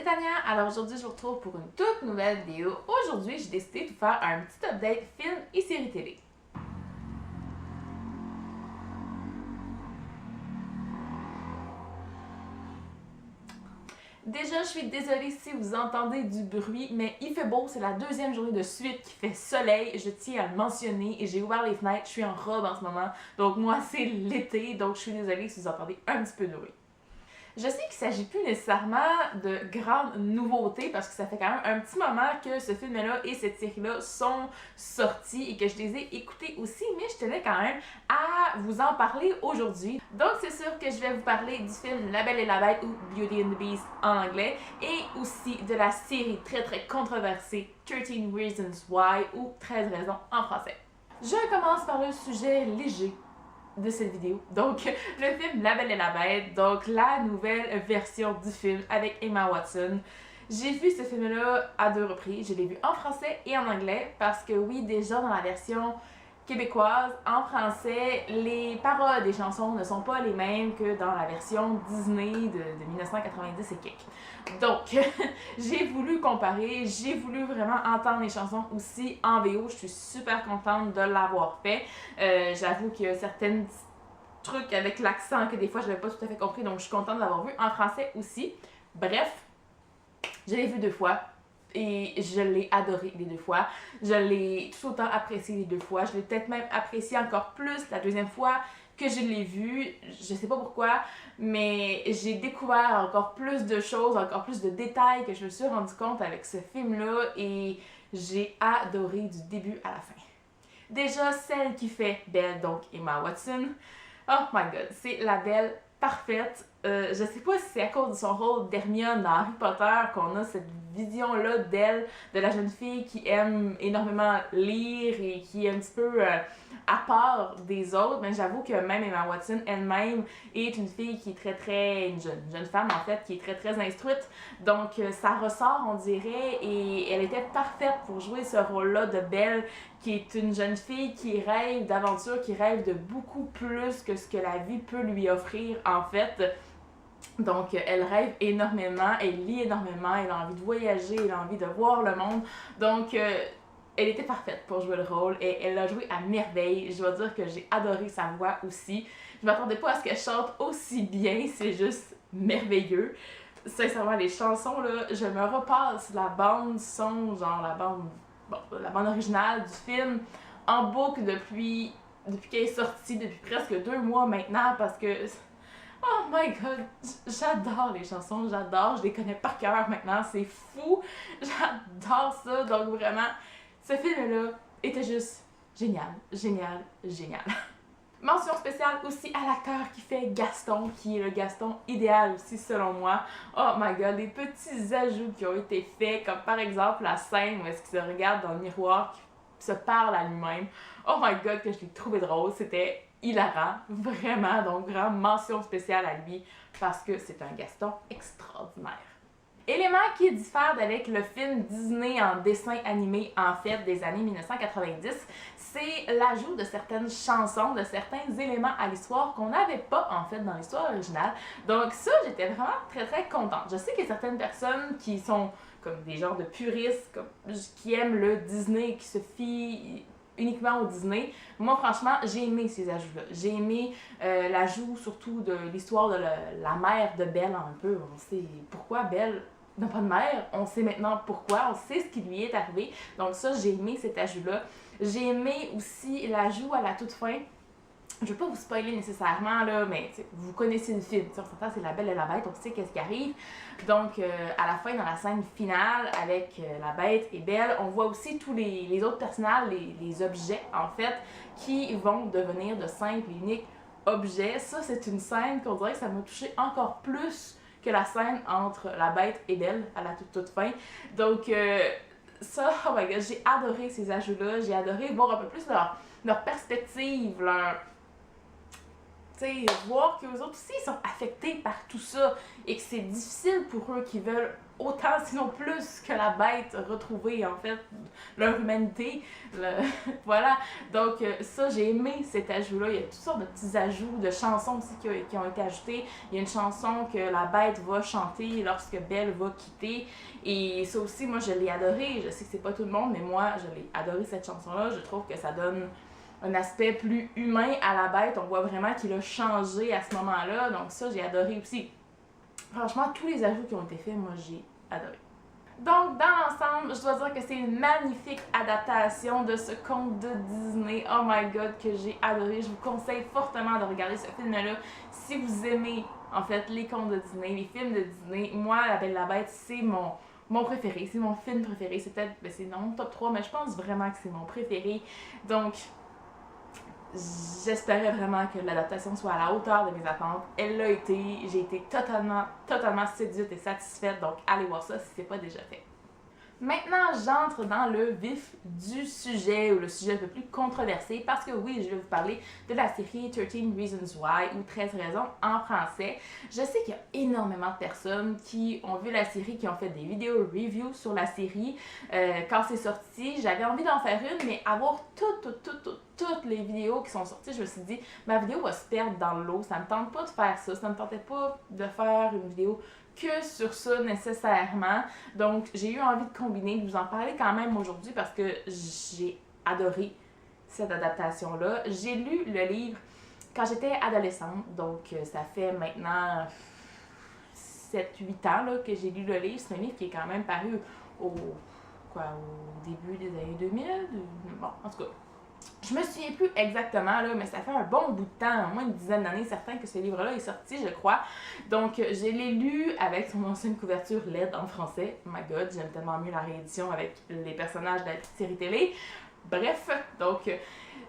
Tania, alors aujourd'hui je vous retrouve pour une toute nouvelle vidéo. Aujourd'hui j'ai décidé de vous faire un petit update film et série télé. Déjà, je suis désolée si vous entendez du bruit, mais il fait beau, c'est la deuxième journée de suite qui fait soleil, je tiens à le mentionner, et j'ai ouvert les fenêtres, je suis en robe en ce moment, donc moi c'est l'été, donc je suis désolée si vous entendez un petit peu de bruit. Je sais qu'il ne s'agit plus nécessairement de grandes nouveautés parce que ça fait quand même un petit moment que ce film-là et cette série-là sont sortis et que je les ai écoutés aussi, mais je tenais quand même à vous en parler aujourd'hui. Donc c'est sûr que je vais vous parler du film La Belle et la Bête ou Beauty and the Beast en anglais et aussi de la série très controversée 13 Reasons Why ou 13 raisons en français. Je commence par le sujet léger de cette vidéo. Donc, le film La Belle et la Bête, donc la nouvelle version du film avec Emma Watson. J'ai vu ce film-là à 2 reprises. Je l'ai vu en français et en anglais parce que oui, déjà dans la version québécoise, en français, les paroles des chansons ne sont pas les mêmes que dans la version Disney de 1990 et quelques. Donc, j'ai voulu comparer, j'ai voulu vraiment entendre les chansons aussi en VO. Je suis super contente de l'avoir fait. J'avoue qu'il y a certains trucs avec l'accent que des fois je n'avais pas tout à fait compris, donc je suis contente de l'avoir vu en français aussi. Bref, je l'ai vu 2 fois. Et je l'ai adoré les 2 fois. Je l'ai tout autant apprécié les 2 fois. Je l'ai peut-être même apprécié encore plus la deuxième fois que je l'ai vu. Je sais pas pourquoi, mais j'ai découvert encore plus de choses, encore plus de détails que je me suis rendu compte avec ce film-là et j'ai adoré du début à la fin. Déjà, celle qui fait Belle, donc Emma Watson. Oh my god, c'est la Belle parfaite. Je sais pas si c'est à cause de son rôle d'Hermione dans Harry Potter qu'on a cette vision-là d'elle, de la jeune fille qui aime énormément lire et qui est un petit peu à part des autres. Mais j'avoue que même Emma Watson elle-même est une fille qui est une jeune femme en fait, qui est très instruite. Donc ça ressort, on dirait, et elle était parfaite pour jouer ce rôle-là de Belle, qui est une jeune fille qui rêve d'aventure, qui rêve de beaucoup plus que ce que la vie peut lui offrir en fait. Donc, elle rêve énormément, elle lit énormément, elle a envie de voyager, elle a envie de voir le monde. Donc, elle était parfaite pour jouer le rôle et elle l'a joué à merveille. Je dois dire que j'ai adoré sa voix aussi. Je m'attendais pas à ce qu'elle chante aussi bien, c'est juste merveilleux. Sincèrement, les chansons, là, je me repasse la bande son, genre la bande originale du film en boucle depuis qu'elle est sortie, depuis presque 2 mois maintenant, parce que oh my god, j'adore les chansons, j'adore, je les connais par cœur maintenant, c'est fou, j'adore ça, donc vraiment, ce film-là était juste génial. Mention spéciale aussi à l'acteur qui fait Gaston, qui est le Gaston idéal aussi selon moi. Oh my god, les petits ajouts qui ont été faits, comme par exemple la scène où est-ce qu'il se regarde dans le miroir, qui se parle à lui-même. Oh my god, que je l'ai trouvé drôle, c'était hilarant, vraiment, donc vraiment mention spéciale à lui parce que c'est un Gaston extraordinaire. Élément qui diffère d'avec le film Disney en dessin animé en fait des années 1990, c'est l'ajout de certaines chansons, de certains éléments à l'histoire qu'on n'avait pas en fait dans l'histoire originale. Donc ça, j'étais vraiment très contente. Je sais qu'il y a certaines personnes qui sont comme des genres de puristes, qui aiment le Disney, qui se fient uniquement au Disney. Moi, franchement, j'ai aimé ces ajouts-là. J'ai aimé l'ajout surtout de l'histoire de la mère de Belle un peu. On sait pourquoi Belle n'a pas de mère. On sait maintenant pourquoi. On sait ce qui lui est arrivé. Donc ça, j'ai aimé cet ajout-là. J'ai aimé aussi l'ajout à la toute fin. Je ne vais pas vous spoiler nécessairement, là, mais vous connaissez le film. On s'entend, c'est La Belle et la Bête, on sait qu'est-ce qui arrive. Donc, à la fin, dans la scène finale, avec la Bête et Belle, on voit aussi tous les autres personnages, les objets, en fait, qui vont devenir de simples et uniques objets. Ça, c'est une scène qu'on dirait que ça m'a touché encore plus que la scène entre la Bête et Belle, à la toute fin. Donc, ça, oh my god, j'ai adoré ces ajouts-là. J'ai adoré voir un peu plus leur perspective, voir qu'eux autres aussi sont affectés par tout ça et que c'est difficile pour eux qui veulent autant, sinon plus que la bête, retrouver en fait leur humanité. Voilà, donc ça, j'ai aimé cet ajout-là. Il y a toutes sortes de petits ajouts, de chansons aussi qui ont été ajoutées. Il y a une chanson que la bête va chanter lorsque Belle va quitter. Et ça aussi, moi, je l'ai adoré. Je sais que c'est pas tout le monde, mais moi, je l'ai adoré cette chanson-là. Je trouve que ça donne un aspect plus humain à la bête. On voit vraiment qu'il a changé à ce moment-là. Donc ça, j'ai adoré aussi. Franchement, tous les ajouts qui ont été faits, moi, j'ai adoré. Donc, dans l'ensemble, je dois dire que c'est une magnifique adaptation de ce conte de Disney. Oh my god, que j'ai adoré. Je vous conseille fortement de regarder ce film-là. Si vous aimez, en fait, les contes de Disney, les films de Disney, moi, La Belle et la Bête, c'est mon préféré. C'est mon film préféré. C'est peut-être, c'est dans mon top 3, mais je pense vraiment que c'est mon préféré. Donc, j'espérais vraiment que l'adaptation soit à la hauteur de mes attentes. Elle l'a été. J'ai été totalement séduite et satisfaite. Donc, allez voir ça si c'est pas déjà fait. Maintenant, j'entre dans le vif du sujet, ou le sujet un peu plus controversé, parce que oui, je vais vous parler de la série 13 Reasons Why, ou 13 raisons en français. Je sais qu'il y a énormément de personnes qui ont vu la série, qui ont fait des vidéos review sur la série. Quand c'est sorti, j'avais envie d'en faire une, mais avoir toutes les vidéos qui sont sorties, je me suis dit, ma vidéo va se perdre dans l'eau, ça me tente pas de faire ça, ça me tentait pas de faire une vidéo que sur ça nécessairement. Donc, j'ai eu envie de combiner, de vous en parler quand même aujourd'hui parce que j'ai adoré cette adaptation-là. J'ai lu le livre quand j'étais adolescente, donc ça fait maintenant 7-8 ans là, que j'ai lu le livre. C'est un livre qui est quand même paru au début des années 2000. Bon, en tout cas, je me souviens plus exactement, là, mais ça fait un bon bout de temps, au moins une dizaine d'années, certain que ce livre-là est sorti, je crois. Donc, je l'ai lu avec son ancienne couverture LED en français. Oh my god, j'aime tellement mieux la réédition avec les personnages de la petite série télé. Bref, donc,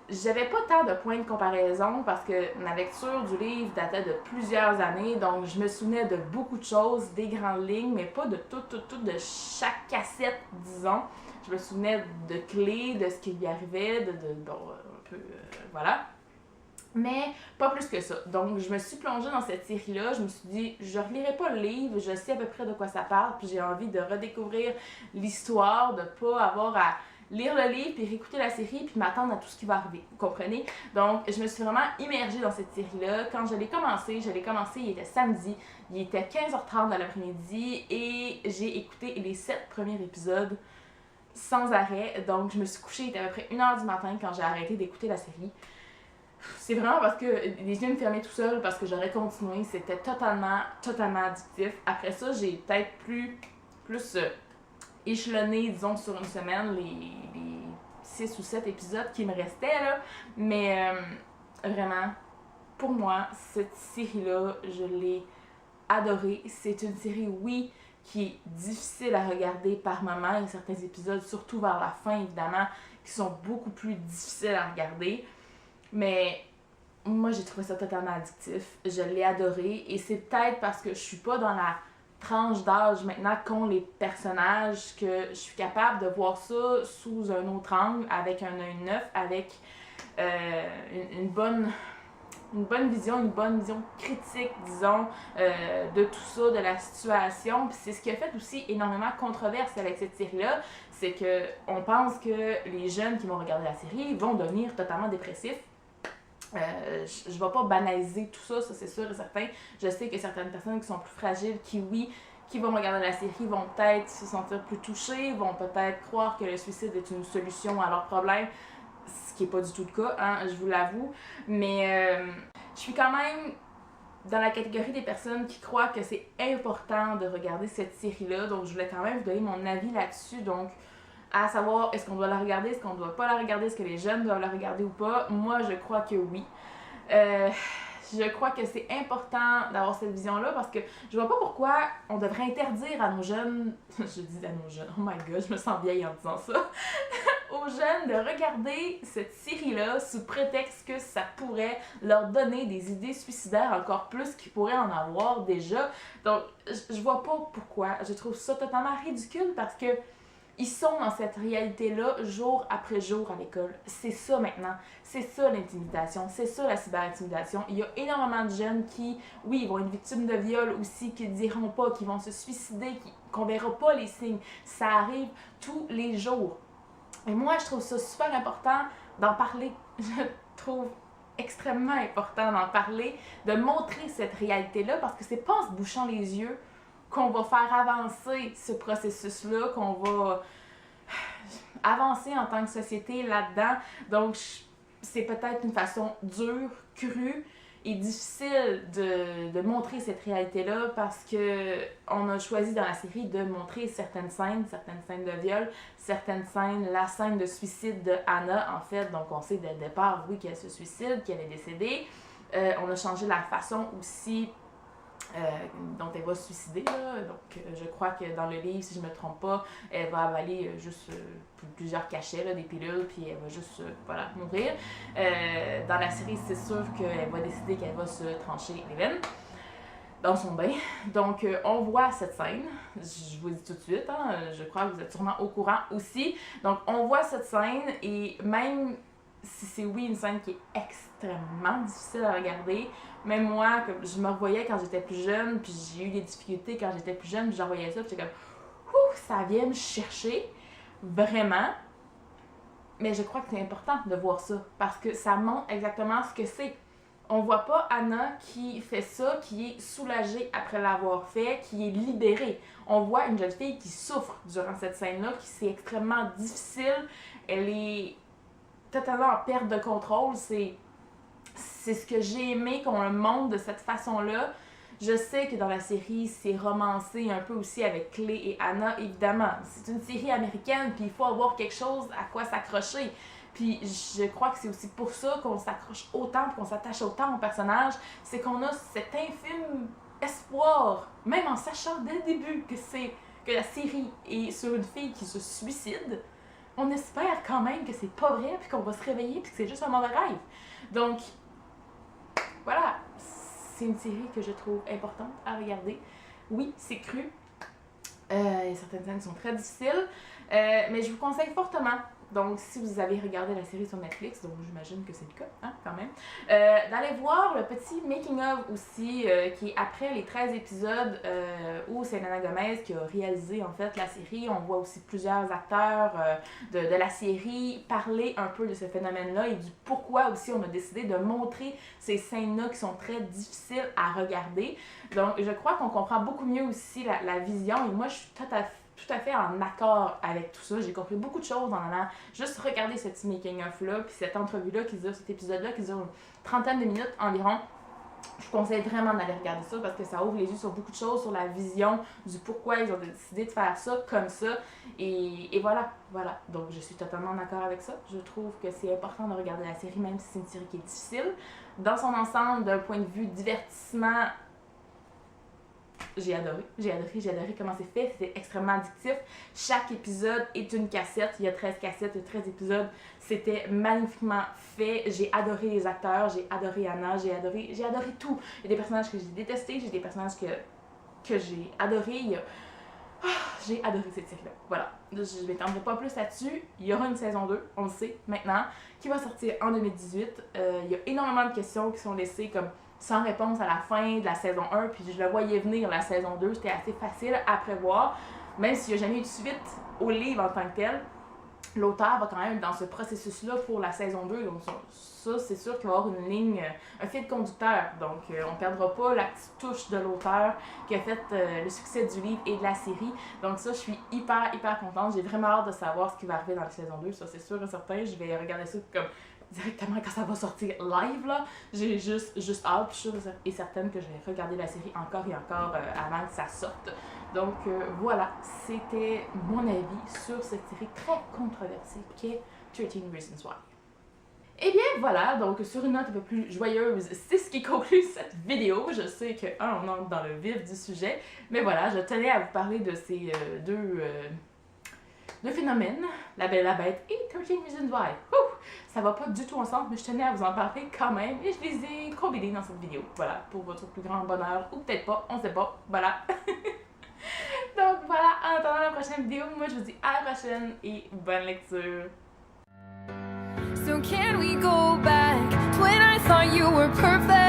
j'avais pas tant de points de comparaison parce que ma lecture du livre datait de plusieurs années, donc je me souvenais de beaucoup de choses, des grandes lignes, mais pas de tout de chaque cassette, disons. Je me souvenais de clés, de ce qui lui arrivait, bon, un peu, voilà. Mais pas plus que ça. Donc, je me suis plongée dans cette série-là. Je me suis dit, je relirai pas le livre, je sais à peu près de quoi ça parle, puis j'ai envie de redécouvrir l'histoire, de pas avoir à lire le livre, puis réécouter la série, puis m'attendre à tout ce qui va arriver. Vous comprenez? Donc, je me suis vraiment immergée dans cette série-là. Quand je l'ai commencé, il était samedi, il était 15h30 dans l'après-midi, et j'ai écouté les 7 premiers épisodes sans arrêt. Donc, je me suis couchée, il était à peu près 1h du matin quand j'ai arrêté d'écouter la série. C'est vraiment parce que les yeux me fermaient tout seul, parce que j'aurais continué. C'était totalement addictif. Après ça, j'ai peut-être plus échelonné, disons, sur une semaine, les 6 ou 7 épisodes qui me restaient, là. Mais vraiment, pour moi, cette série-là, je l'ai adorée. C'est une série, oui, qui est difficile à regarder par moment. Il y a certains épisodes, surtout vers la fin, évidemment, qui sont beaucoup plus difficiles à regarder. Mais moi, j'ai trouvé ça totalement addictif. Je l'ai adoré. Et c'est peut-être parce que je suis pas dans la tranche d'âge maintenant qu'ont les personnages que je suis capable de voir ça sous un autre angle, avec un œil neuf, avec une bonne vision critique, disons, de tout ça, de la situation. Puis c'est ce qui a fait aussi énormément de controverse avec cette série-là, c'est que on pense que les jeunes qui vont regarder la série vont devenir totalement dépressifs. Je ne vais pas banaliser tout ça, ça c'est sûr et certain. Je sais que certaines personnes qui sont plus fragiles, qui vont regarder la série, vont peut-être se sentir plus touchées, vont peut-être croire que le suicide est une solution à leurs problèmes, ce qui n'est pas du tout le cas, hein, je vous l'avoue. Mais je suis quand même dans la catégorie des personnes qui croient que c'est important de regarder cette série-là, donc je voulais quand même vous donner mon avis là-dessus. Donc, à savoir, est-ce qu'on doit la regarder, est-ce qu'on ne doit pas la regarder, est-ce que les jeunes doivent la regarder ou pas. Moi, je crois que oui. Je crois que c'est important d'avoir cette vision-là parce que je vois pas pourquoi on devrait interdire à nos jeunes, je dis à nos jeunes, oh my god, je me sens vieille en disant ça, aux jeunes de regarder cette série-là sous prétexte que ça pourrait leur donner des idées suicidaires encore plus qu'ils pourraient en avoir déjà. Donc, je vois pas pourquoi. Je trouve ça totalement ridicule parce que ils sont dans cette réalité-là jour après jour à l'école. C'est ça maintenant. C'est ça l'intimidation. C'est ça la cyberintimidation. Il y a énormément de jeunes qui, oui, ils vont être victimes de viol aussi, qui diront pas, qui vont se suicider, qu'on verra pas les signes. Ça arrive tous les jours. Et moi, je trouve ça super important d'en parler. Je trouve extrêmement important d'en parler, de montrer cette réalité-là, parce que c'est pas en se bouchant les yeux qu'on va faire avancer ce processus-là, qu'on va avancer en tant que société là-dedans. Donc, c'est peut-être une façon dure, crue et difficile de montrer cette réalité-là parce que on a choisi dans la série de montrer certaines scènes de viol, certaines scènes, la scène de suicide de Hannah, en fait. Donc, on sait dès le départ, oui, qu'elle se suicide, qu'elle est décédée. On a changé la façon aussi dont elle va se suicider, là. Donc, je crois que dans le livre, si je ne me trompe pas, elle va avaler juste plusieurs cachets, là, des pilules, puis elle va juste voilà, mourir. Dans la série, c'est sûr qu'elle va décider qu'elle va se trancher les veines dans son bain. Donc, on voit cette scène. Je vous le dis tout de suite, hein, je crois que vous êtes sûrement au courant aussi. Donc, on voit cette scène et même si c'est oui une scène qui est extrêmement difficile à regarder, même moi, comme je me revoyais quand j'étais plus jeune, puis j'ai eu des difficultés quand j'étais plus jeune, puis j'en voyais ça, puis j'étais comme ouh, ça vient me chercher vraiment. Mais je crois que c'est important de voir ça parce que ça montre exactement ce que c'est. On voit pas Hannah qui fait ça, qui est soulagée après l'avoir fait, qui est libérée. On voit une jeune fille qui souffre durant cette scène-là, qui c'est extrêmement difficile. Elle est totalement en perte de contrôle. C'est ce que j'ai aimé qu'on le montre de cette façon-là. Je sais que dans la série, c'est romancé un peu aussi avec Clay et Hannah, évidemment. C'est une série américaine, puis il faut avoir quelque chose à quoi s'accrocher. Puis je crois que c'est aussi pour ça qu'on s'accroche autant, qu'on s'attache autant au personnage, c'est qu'on a cet infime espoir, même en sachant dès le début que la série est sur une fille qui se suicide, on espère quand même que c'est pas vrai, puis qu'on va se réveiller, puis que c'est juste un mauvais rêve. Donc, voilà, c'est une série que je trouve importante à regarder. Oui, c'est cru. Certaines scènes sont très difficiles, mais je vous conseille fortement. Donc, si vous avez regardé la série sur Netflix, donc j'imagine que c'est le cas, hein, quand même, d'aller voir le petit making-of aussi, qui est après les 13 épisodes où c'est Selena Gomez qui a réalisé en fait la série. On voit aussi plusieurs acteurs de la série parler un peu de ce phénomène-là et du pourquoi aussi on a décidé de montrer ces scènes-là qui sont très difficiles à regarder. Donc, je crois qu'on comprend beaucoup mieux aussi la vision et moi, je suis tout à fait en accord avec tout ça. J'ai compris beaucoup de choses en allant juste regarder ce petit making-of-là, puis cette entrevue-là qui dure, cet épisode-là qui dure une trentaine de minutes environ. Je vous conseille vraiment d'aller regarder ça parce que ça ouvre les yeux sur beaucoup de choses, sur la vision du pourquoi ils ont décidé de faire ça comme ça. Et voilà. Donc, je suis totalement en accord avec ça. Je trouve que c'est important de regarder la série, même si c'est une série qui est difficile. Dans son ensemble, d'un point de vue divertissement, j'ai adoré comment c'est fait, c'est extrêmement addictif. Chaque épisode est une cassette, il y a 13 cassettes, il y a 13 épisodes, c'était magnifiquement fait. J'ai adoré les acteurs, j'ai adoré Hannah, j'ai adoré tout. Il y a des personnages que j'ai détestés, j'ai des personnages que j'ai adorés. J'ai adoré cette série-là. Voilà. Je ne m'étendrai pas plus là-dessus. Il y aura une saison 2, on le sait maintenant, qui va sortir en 2018. Il y a énormément de questions qui sont laissées comme sans réponse à la fin de la saison 1, puis je le voyais venir la saison 2, c'était assez facile à prévoir, même s'il n'y a jamais eu de suite au livre en tant que tel. L'auteur va quand même dans ce processus-là pour la saison 2, donc ça, c'est sûr qu'il va y avoir une ligne, un fil conducteur, donc on ne perdra pas la petite touche de l'auteur qui a fait le succès du livre et de la série, donc ça, je suis hyper contente, j'ai vraiment hâte de savoir ce qui va arriver dans la saison 2, ça c'est sûr et certain, je vais regarder ça comme directement quand ça va sortir live, là. J'ai juste hâte, puis je suis sûre et certaine que je vais regarder la série encore et encore avant que ça sorte. Donc voilà, c'était mon avis sur cette série très controversée qu'est 13 Reasons Why. Et bien voilà, donc sur une note un peu plus joyeuse, c'est ce qui conclut cette vidéo. Je sais que, on entre dans le vif du sujet, mais voilà, je tenais à vous parler de ces deux phénomènes, La Belle et la Bête et 13 Reasons Why. Ça va pas du tout ensemble, mais je tenais à vous en parler quand même et je les ai combinés dans cette vidéo. Voilà, pour votre plus grand bonheur, ou peut-être pas, on sait pas, voilà. Donc voilà, en attendant la prochaine vidéo, moi je vous dis à la prochaine et bonne lecture. So can we go back to when I thought you were perfect?